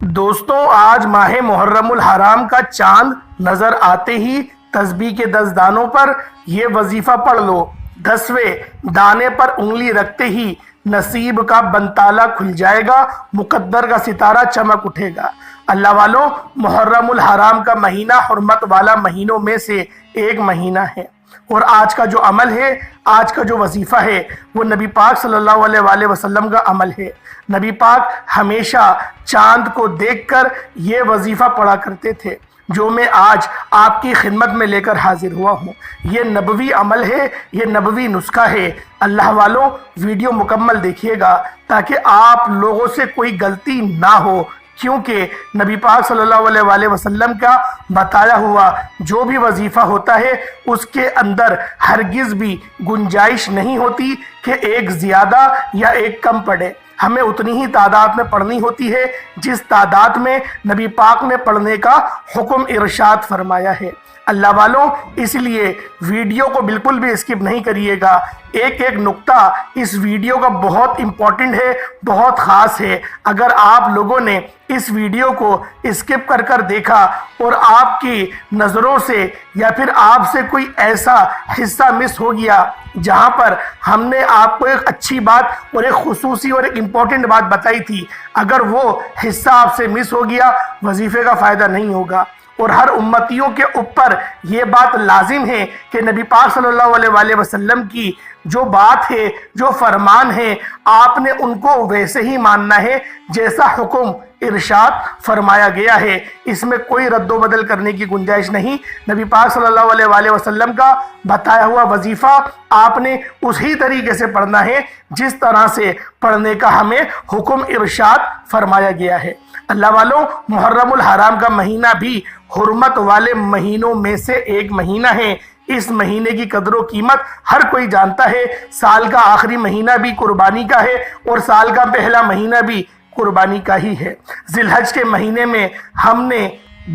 دوستوں، آج ماہ محرم الحرام کا چاند نظر آتے ہی تسبیح کے 10 دانوں پر یہ وظیفہ پڑھ لو۔ 10ویں دانے پر انگلی رکھتے ہی نصیب کا بنتالا کھل جائے گا، مقدر کا ستارہ چمک اٹھے گا۔ اللہ والوں، محرم الحرام کا مہینہ حرمت والا مہینوں میں سے ایک مہینہ ہے، اور آج کا جو عمل ہے، آج کا جو وظیفہ ہے، وہ نبی پاک صلی اللہ علیہ وآلہ وسلم کا عمل ہے۔ نبی پاک ہمیشہ چاند کو دیکھ کر یہ وظیفہ پڑھا کرتے تھے جو میں آج آپ کی خدمت میں لے کر حاضر ہوا ہوں۔ یہ نبوی عمل ہے، یہ نبوی نسخہ ہے۔ اللہ والوں، ویڈیو مکمل دیکھیے گا تاکہ آپ لوگوں سے کوئی غلطی نہ ہو، کیونکہ نبی پاک صلی اللہ علیہ وآلہ وسلم کا بتایا ہوا جو بھی وظیفہ ہوتا ہے اس کے اندر ہرگز بھی گنجائش نہیں ہوتی کہ ایک زیادہ یا ایک کم پڑھے۔ ہمیں اتنی ہی تعداد میں پڑھنی ہوتی ہے جس تعداد میں نبی پاک نے پڑھنے کا حکم ارشاد فرمایا ہے۔ اللہ والوں، اس لیے ویڈیو کو بالکل بھی اسکپ نہیں کریے گا۔ ایک ایک نقطہ اس ویڈیو کا بہت امپورٹنٹ ہے، بہت خاص ہے۔ اگر آپ لوگوں نے اس ویڈیو کو اسکپ کر کر دیکھا اور آپ کی نظروں سے یا پھر آپ سے کوئی ایسا حصہ مس ہو گیا جہاں پر ہم نے آپ کو ایک اچھی بات اور ایک خصوصی اور ایک امپورٹنٹ بات بتائی تھی، اگر وہ حصہ آپ سے مس ہو گیا، وظیفے کا فائدہ نہیں ہوگا۔ اور ہر امتیوں کے اوپر یہ بات لازم ہے کہ نبی پاک صلی اللہ علیہ وآلہ وسلم کی جو بات ہے، جو فرمان ہے، آپ نے ان کو ویسے ہی ماننا ہے جیسا حکم ارشاد فرمایا گیا ہے۔ اس میں کوئی رد و بدل کرنے کی گنجائش نہیں۔ نبی پاک صلی اللہ علیہ وآلہ وسلم کا بتایا ہوا وظیفہ آپ نے اسی طریقے سے پڑھنا ہے جس طرح سے پڑھنے کا ہمیں حکم ارشاد فرمایا گیا ہے۔ اللہ والوں، محرم الحرام کا مہینہ بھی حرمت والے مہینوں میں سے ایک مہینہ ہے۔ اس مہینے کی قدر و قیمت ہر کوئی جانتا ہے۔ سال کا آخری مہینہ بھی قربانی کا ہے اور سال کا پہلا مہینہ بھی قربانی کا ہی ہے۔ ذی الحج کے مہینے میں ہم نے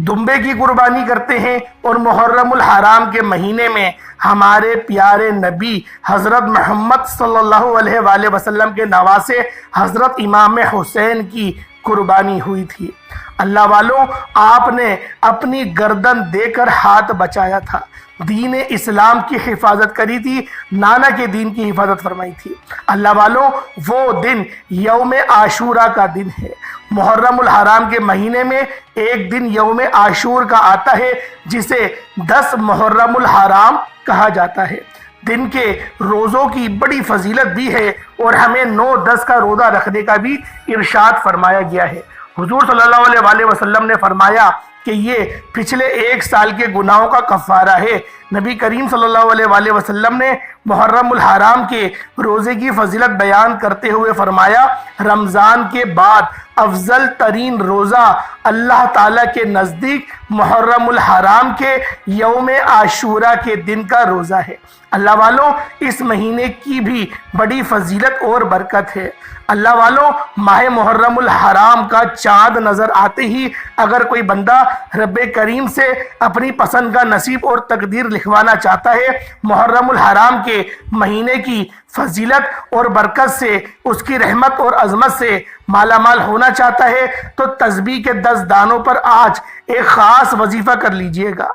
دمبے کی قربانی کرتے ہیں، اور محرم الحرام کے مہینے میں ہمارے پیارے نبی حضرت محمد صلی اللہ علیہ وآلہ وسلم کے نواسے حضرت امام حسین کی قربانی ہوئی تھی۔ اللہ والوں، آپ نے اپنی گردن دے کر ہاتھ بچایا تھا، دین اسلام کی حفاظت کری تھی، نانا کے دین کی حفاظت فرمائی تھی۔ اللہ والوں، وہ دن یوم عاشورہ کا دن ہے۔ محرم الحرام کے مہینے میں ایک دن یوم عاشور کا آتا ہے جسے 10 محرم الحرام کہا جاتا ہے۔ دن کے روزوں کی بڑی فضیلت بھی ہے اور ہمیں 9-10 کا روزہ رکھنے کا بھی ارشاد فرمایا گیا ہے۔ حضور صلی اللہ علیہ وآلہ وسلم نے فرمایا کہ یہ پچھلے 1 سال کے گناہوں کا کفارہ ہے۔ نبی کریم صلی اللہ علیہ وآلہ وسلم نے محرم الحرام کے روزے کی فضیلت بیان کرتے ہوئے فرمایا، رمضان کے بعد افضل ترین روزہ اللہ تعالیٰ کے نزدیک محرم الحرام کے یوم عاشورہ کے دن کا روزہ ہے۔ اللہ والوں، اس مہینے کی بھی بڑی فضیلت اور برکت ہے۔ اللہ والوں، ماہ محرم الحرام کا چاند نظر آتے ہی اگر کوئی بندہ رب کریم سے اپنی پسند کا نصیب اور تقدیر لکھوانا چاہتا ہے، محرم الحرام کے مہینے کی فضیلت اور برکت سے، اس کی رحمت اور عظمت سے مالا مال ہونا چاہتا ہے، تو تسبیح کے 10 دانوں پر آج ایک خاص وظیفہ کر لیجئے گا۔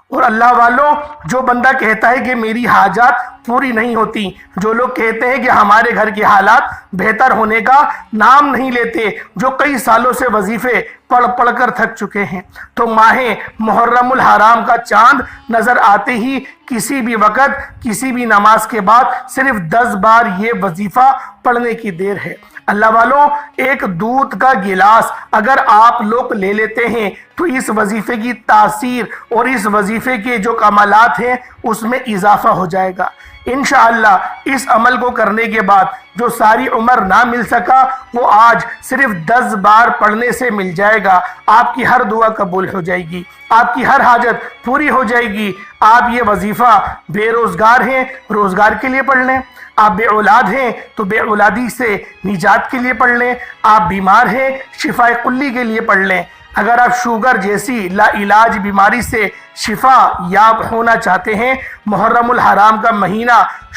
اور اللہ والوں، جو بندہ کہتا ہے کہ میری حاجات پوری نہیں ہوتی، جو لوگ کہتے ہیں کہ ہمارے گھر کے حالات بہتر ہونے کا نام نہیں لیتے، جو کئی سالوں سے وظیفے پڑھ پڑھ کر تھک چکے ہیں، تو ماہ محرم الحرام کا چاند نظر آتے ہی کسی بھی وقت، کسی بھی نماز کے بعد صرف 10 بار یہ وظیفہ پڑھنے کی دیر ہے۔ اللہ والوں، ایک دودھ کا گلاس اگر آپ لوگ لے لیتے ہیں تو اس وظیفے کی تاثیر اور اس وظیفے کے جو کمالات ہیں اس میں اضافہ ہو جائے گا۔ انشاءاللہ اس عمل کو کرنے کے بعد جو ساری عمر نہ مل سکا وہ آج صرف 10 بار پڑھنے سے مل جائے گا۔ آپ کی ہر دعا قبول ہو جائے گی، آپ کی ہر حاجت پوری ہو جائے گی۔ آپ یہ وظیفہ بے روزگار ہیں، روزگار کے لیے پڑھ لیں۔ آپ بے اولاد ہیں تو بے اولادی سے نجات کے لیے پڑھ لیں۔ آپ بیمار ہیں، شفا کلی کے لیے پڑھ لیں۔ اگر آپ شوگر جیسی لا علاج بیماری سے شفا یاب ہونا چاہتے ہیں، محرم الحرام کا مہینہ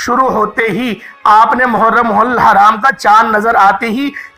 شروع ہوتے ہی آپ نے محرم الحرام کا چاند نظر آتے ہی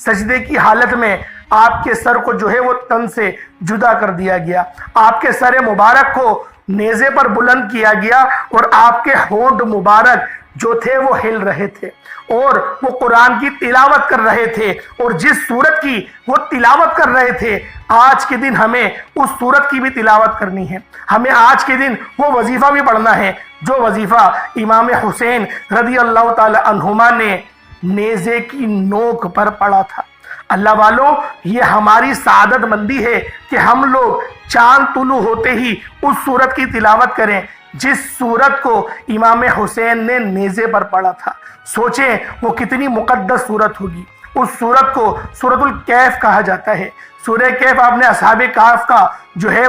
سجدے کی حالت میں آپ کے سر کو جو ہے وہ تن سے جدا کر دیا گیا، آپ کے سر مبارک کو نیزے پر بلند کیا گیا، اور آپ کے ہونٹ مبارک جو تھے وہ ہل رہے تھے اور وہ قرآن کی تلاوت کر رہے تھے، اور جس سورت کی وہ تلاوت کر رہے تھے آج کے دن ہمیں اس سورت کی بھی تلاوت کرنی ہے، ہمیں آج کے دن وہ وظیفہ بھی پڑھنا ہے جو وظیفہ امام حسین رضی اللہ تعالی عنہما نے نیزے کی نوک پر پڑھا تھا۔ اللہ والوں، یہ ہماری سعادت مندی ہے کہ ہم لوگ چاند طلوع ہوتے ہی اس سورت کی تلاوت کریں جس سورت کو امام حسین نے نیزے پر پڑھا تھا۔ سوچیں وہ کتنی مقدس سورت ہوگی۔ اس سورت کو سورۃ الکہف کہا جاتا ہے۔ سورہ کہف آپ نے اصحاب کہف کا جو ہے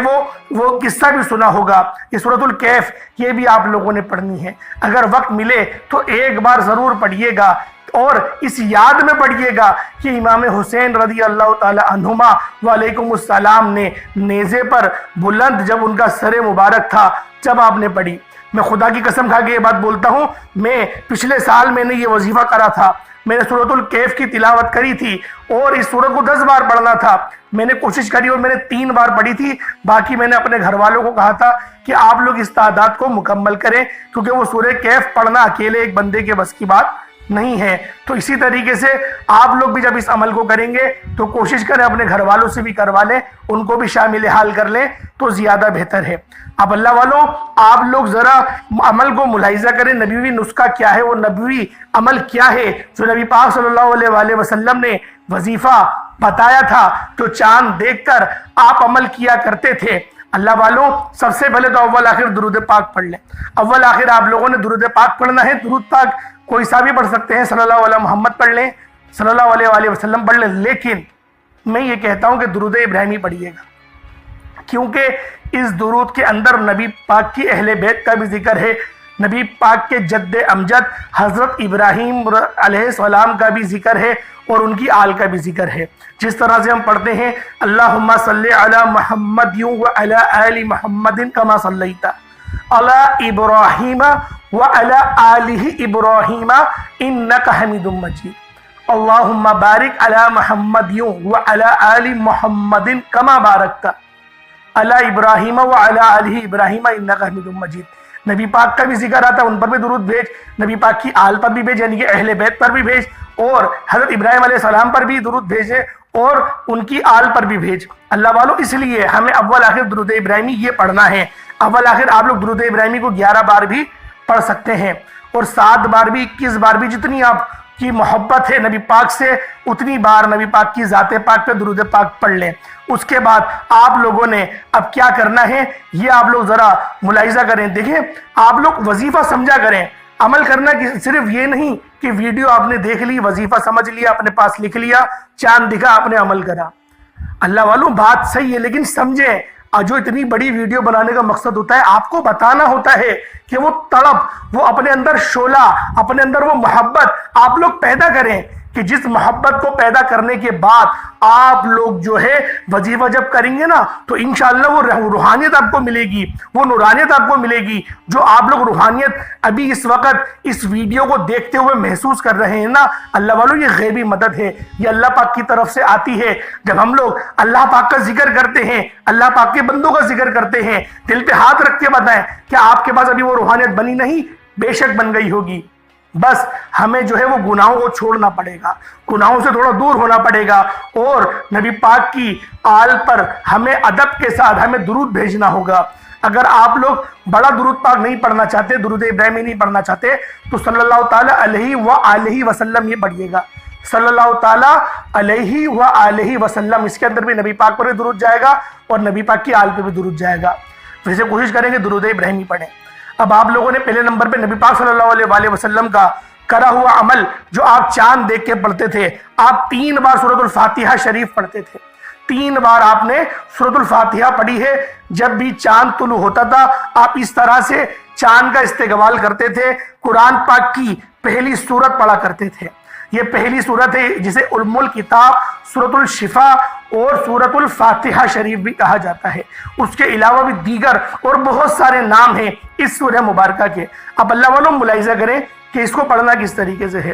وہ قصہ بھی سنا ہوگا۔ یہ سورۃ الکہف یہ بھی آپ لوگوں نے پڑھنی ہے، اگر وقت ملے تو ایک بار ضرور پڑھیے گا، اور اس یاد میں پڑھیے گا کہ امام حسین رضی اللہ تعالی عنہما وعلیکم السلام نے نیزے پر بلند جب ان کا سر مبارک تھا جب آپ نے پڑھی۔ میں خدا کی قسم کھا کے یہ بات بولتا ہوں، میں پچھلے سال میں نے یہ وظیفہ کرا تھا، میں نے سورۃ الکہف کی تلاوت کری تھی اور اس سورت کو 10 بار پڑھنا تھا۔ میں نے کوشش کری اور میں نے 3 بار پڑھی تھی، باقی میں نے اپنے گھر والوں کو کہا تھا کہ آپ لوگ اس تعداد کو مکمل کریں، کیونکہ وہ سورہ کہف پڑھنا اکیلے ایک بندے کے بس کی بات نہیں ہے۔ تو اسی طریقے سے آپ لوگ بھی جب اس عمل کو کریں گے تو کوشش کریں اپنے گھر والوں سے بھی کروا لیں، ان کو بھی شامل حال کر لیں تو زیادہ بہتر ہے۔ اب اللہ والوں، آپ لوگ ذرا عمل کو ملاحظہ کریں، نبوی نسخہ کیا ہے، وہ نبوی عمل کیا ہے جو نبی پاک صلی اللہ علیہ وآلہ وسلم نے وظیفہ بتایا تھا، جو چاند دیکھ کر آپ عمل کیا کرتے تھے۔ اللہ والوں، سب سے پہلے تو اول آخر درود پاک پڑھ لیں۔ اول آخر آپ لوگوں نے درود پاک پڑھنا ہے۔ درود پاک کوئی سا بھی پڑھ سکتے ہیں، صلی اللہ علیہ محمد پڑھ لیں، صلی اللہ علیہ وآلہ وسلم پڑھ لیں، لیکن میں یہ کہتا ہوں کہ درود ابراہیمی پڑھیے گا، کیونکہ اس درود کے اندر نبی پاک کی اہل بیت کا بھی ذکر ہے، نبی پاک کے جد امجد حضرت ابراہیم علیہ السلام کا بھی ذکر ہے، اور ان کی آل کا بھی ذکر ہے۔ جس طرح سے ہم پڑھتے ہیں اللہم صلی علی محمد وعلی آل محمد کما صلیت علی ابراہیم وعلی آل ابراہیم انک حمید مجید، اللہم بارک علی محمد وعلی آل محمد کما بارکت علی ابراہیم وعلی آل ابراہیم انک حمید مجید۔ نبی پاک کا بھی ذکر آتا ہے، ان پر بھی درود بھیج، نبی پاک کی آل پر بھی بھیج، یعنی کہ اہل بیت پر بھی بھیج، اور حضرت ابراہیم علیہ السلام پر بھی درود بھیجے اور ان کی آل پر بھی بھیج۔ اللہ والوں، اس لیے ہمیں اول آخر درود ابراہیمی یہ پڑھنا ہے۔ اول آخر آپ لوگ درود ابراہیمی کو 11 بار بھی پڑھ سکتے ہیں، اور 7 بار بھی، 21 بار بھی، جتنی آپ کی محبت ہے نبی پاک سے اتنی بار نبی پاک کی ذات پاک پہ درود پاک پڑھ لیں۔ اس کے بعد آپ لوگوں نے اب کیا کرنا ہے یہ آپ لوگ ذرا ملاحظہ کریں۔ دیکھیں، آپ لوگ وظیفہ سمجھا کریں، عمل کرنا صرف یہ نہیں کہ ویڈیو آپ نے دیکھ لی، وظیفہ سمجھ لیا، اپنے پاس لکھ لیا، چاند دکھا، آپ نے عمل کرا۔ اللہ والوں، بات صحیح ہے، لیکن سمجھیں جو اتنی بڑی ویڈیو بنانے کا مقصد ہوتا ہے، آپ کو بتانا ہوتا ہے کہ وہ تڑپ، وہ اپنے اندر شعلہ، اپنے اندر وہ محبت آپ لوگ پیدا کریں، کہ جس محبت کو پیدا کرنے کے بعد آپ لوگ جو ہے وظیفہ جب کریں گے نا تو انشاءاللہ وہ روحانیت آپ کو ملے گی، وہ نورانیت آپ کو ملے گی، جو آپ لوگ روحانیت ابھی اس وقت اس ویڈیو کو دیکھتے ہوئے محسوس کر رہے ہیں نا، اللہ والوں، یہ غیبی مدد ہے، یہ اللہ پاک کی طرف سے آتی ہے۔ جب ہم لوگ اللہ پاک کا ذکر کرتے ہیں، اللہ پاک کے بندوں کا ذکر کرتے ہیں، دل پہ ہاتھ رکھ کے بتائیں کہ آپ کے پاس ابھی وہ روحانیت بنی نہیں؟ بے شک بن گئی ہوگی۔ بس ہمیں جو ہے وہ گناہوں کو چھوڑنا پڑے گا، گناہوں سے تھوڑا دور ہونا پڑے گا، اور نبی پاک کی آل پر ہمیں ادب کے ساتھ ہمیں درود بھیجنا ہوگا۔ اگر آپ لوگ بڑا درود پاک نہیں پڑھنا چاہتے، درود ابراہیمی نہیں پڑھنا چاہتے، تو صلی اللہ تعالی علیہ وآلہ وسلم یہ پڑھیے گا، صلی اللہ تعالی علیہ وآلہ وسلم۔ اس کے اندر بھی نبی پاک پر بھی درود جائے گا اور نبی پاک کی آل پہ بھی درود جائے گا۔ ویسے کوشش کریں گے درود ابراہیمی پڑھیں۔ اب آپ لوگوں نے پہلے نمبر پہ نبی پاک صلی اللہ علیہ وآلہ وسلم کا کرا ہوا عمل جو آپ چاند دیکھ کے پڑھتے تھے، آپ 3 بار سورۃ الفاتحہ شریف پڑھتے تھے، 3 بار آپ نے سورۃ الفاتحہ پڑھی ہے۔ جب بھی چاند طلوع ہوتا تھا آپ اس طرح سے چاند کا استقبال کرتے تھے، قرآن پاک کی پہلی سورت پڑھا کرتے تھے۔ یہ پہلی سورت ہے جسے ام الکتاب، سورۃ الشفا اور سورۃ الفاتحہ شریف بھی کہا جاتا ہے۔ اس کے علاوہ بھی دیگر اور بہت سارے نام ہیں اس سورہ مبارکہ کے۔ اب اللہ والوں، ملاحظہ کریں کہ اس کو پڑھنا کس طریقے سے ہے۔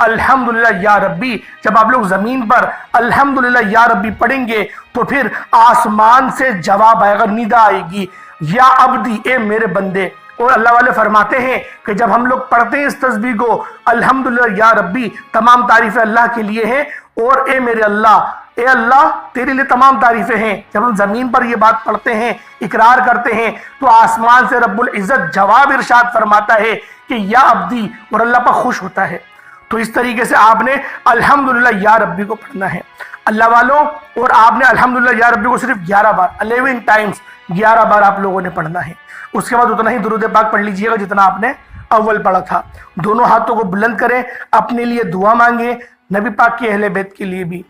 الحمدللہ یا ربی، جب آپ لوگ زمین پر الحمدللہ یا ربی پڑھیں گے تو پھر آسمان سے جواب آئے گا، ندا آئے گی، یا عبدی، اے میرے بندے۔ اور اللہ والے فرماتے ہیں کہ جب ہم لوگ پڑھتے ہیں اس تسبیح کو الحمدللہ یا ربی، تمام تعریفیں اللہ کے لیے ہیں، اور اے میرے اللہ، اے اللہ تیرے لیے تمام تعریفیں ہیں۔ جب ہم زمین پر یہ بات پڑھتے ہیں، اقرار کرتے ہیں، تو آسمان سے رب العزت جواب ارشاد فرماتا ہے کہ یا عبدی، اور اللہ پر خوش ہوتا ہے۔ تو اس طریقے سے آپ نے الحمدللہ یا ربی کو پڑھنا ہے اللہ والوں، اور آپ نے الحمدللہ یا ربی کو صرف 11 بار 11 ٹائمز 11 بار آپ لوگوں نے پڑھنا ہے۔ اس کے بعد اتنا ہی درود پاک پڑھ لیجئے گا جتنا آپ نے اول پڑھا تھا۔ دونوں ہاتھوں کو بلند کریں، اپنے لیے دعا مانگیں، نبی پاک کے اہل بیت کے لیے بھی،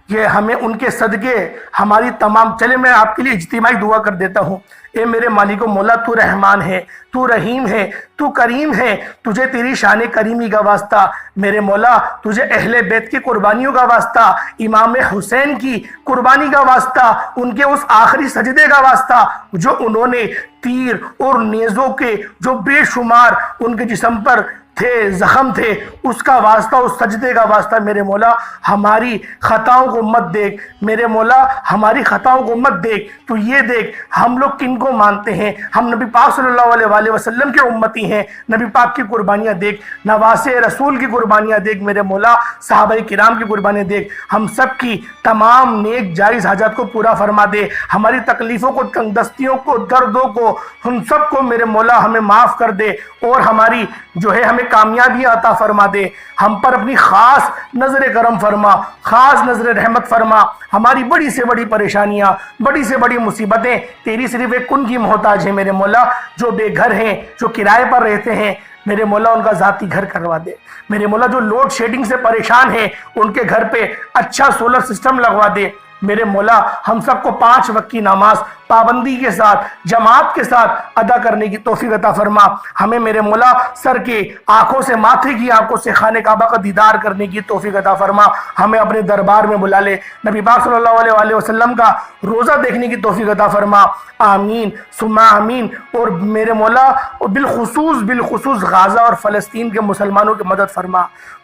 کہ ہمیں ان کے صدقے ہماری تمام، چلے میں آپ کے لیے اجتماعی دعا کر دیتا ہوں۔ اے میرے مالک و مولا، تو رحمان ہے، تو رحیم ہے، تو کریم ہے، تجھے تیری شان کریمی کا واسطہ، میرے مولا تجھے اہل بیت کی قربانیوں کا واسطہ، امام حسین کی قربانی کا واسطہ، ان کے اس آخری سجدے کا واسطہ جو انہوں نے تیر اور نیزوں کے جو بے شمار ان کے جسم پر تھے، زخم تھے، اس کا واسطہ، اس سجدے کا واسطہ، میرے مولا ہماری خطاؤں کو مت دیکھ، میرے مولا ہماری خطاؤں کو مت دیکھ، تو یہ دیکھ ہم لوگ کن کو مانتے ہیں، ہم نبی پاک صلی اللہ علیہ وآلہ وسلم کے امتی ہیں، نبی پاک کی قربانیاں دیکھ، نواسے رسول کی قربانیاں دیکھ، میرے مولا صحابہ کرام کی قربانیاں دیکھ، ہم سب کی تمام نیک جائز حاجات کو پورا فرما دے، ہماری تکلیفوں کو، تنگ دستیوں کو، دردوں کو، ہم سب کو میرے مولا ہمیں معاف کر دے، اور ہماری جو ہے ہمیں کامیابی عطا فرما دے، ہم پر اپنی خاص نظر کرم فرما، خاص نظر رحمت فرما، ہماری بڑی سے بڑی پریشانیاں، بڑی سے بڑی مصیبتیں تیری صرف ایک کن کی محتاج ہیں میرے مولا، جو بے گھر ہیں، جو کرائے پر رہتے ہیں، میرے مولا ان کا ذاتی گھر کروا دے، میرے مولا جو لوڈ شیڈنگ سے پریشان ہیں ان کے گھر پہ اچھا سولر سسٹم لگوا دے، میرے مولا ہم سب کو 5 وقت کی نماز پابندی کے ساتھ، جماعت کے ساتھ ادا کرنے کی توفیق عطا فرما، ہمیں میرے مولا سر کے آنکھوں سے، ماتھے کی آنکھوں سے خانہ کعبہ کا دیدار کرنے کی توفیق عطا فرما، ہمیں اپنے دربار میں بلا لے، نبی پاک صلی اللہ علیہ وآلہ وسلم کا روزہ دیکھنے کی توفیق عطا فرما، آمین ثم آمین۔ اور میرے مولا بالخصوص غازہ اور فلسطین کے مسلمانوں کی مدد فرما،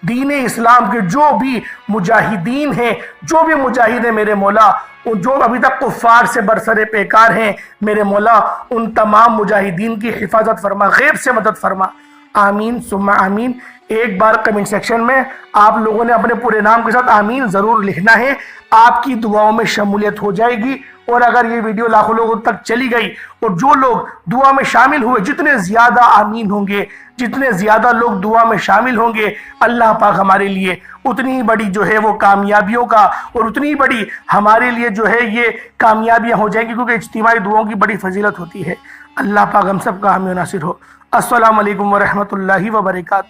دین اسلام کے جو بھی مجاہدین ہیں، جو بھی مجاہد ہیں میرے مولا، جو ابھی تک کفار سے برسر پیکار ہیں، میرے مولا ان تمام مجاہدین کی حفاظت فرما، غیب سے مدد فرما، آمین ثم آمین۔ ایک بار کمنٹ سیکشن میں آپ لوگوں نے اپنے پورے نام کے ساتھ آمین ضرور لکھنا ہے، آپ کی دعاؤں میں شمولیت ہو جائے گی، اور اگر یہ ویڈیو لاکھوں لوگوں تک چلی گئی اور جو لوگ دعا میں شامل ہوئے، جتنے زیادہ آمین ہوں گے، جتنے زیادہ لوگ دعا میں شامل ہوں گے، اللہ پاک ہمارے لیے اتنی ہی بڑی جو ہے وہ کامیابیوں کا، اور اتنی بڑی ہمارے لیے جو ہے یہ کامیابیاں ہو جائیں گی، کیونکہ اجتماعی دعاؤں کی بڑی فضیلت ہوتی ہے۔ اللہ پاک ہم سب کا حامی و ناصر ہو۔ السلام علیکم ورحمۃ اللہ وبرکاتہ۔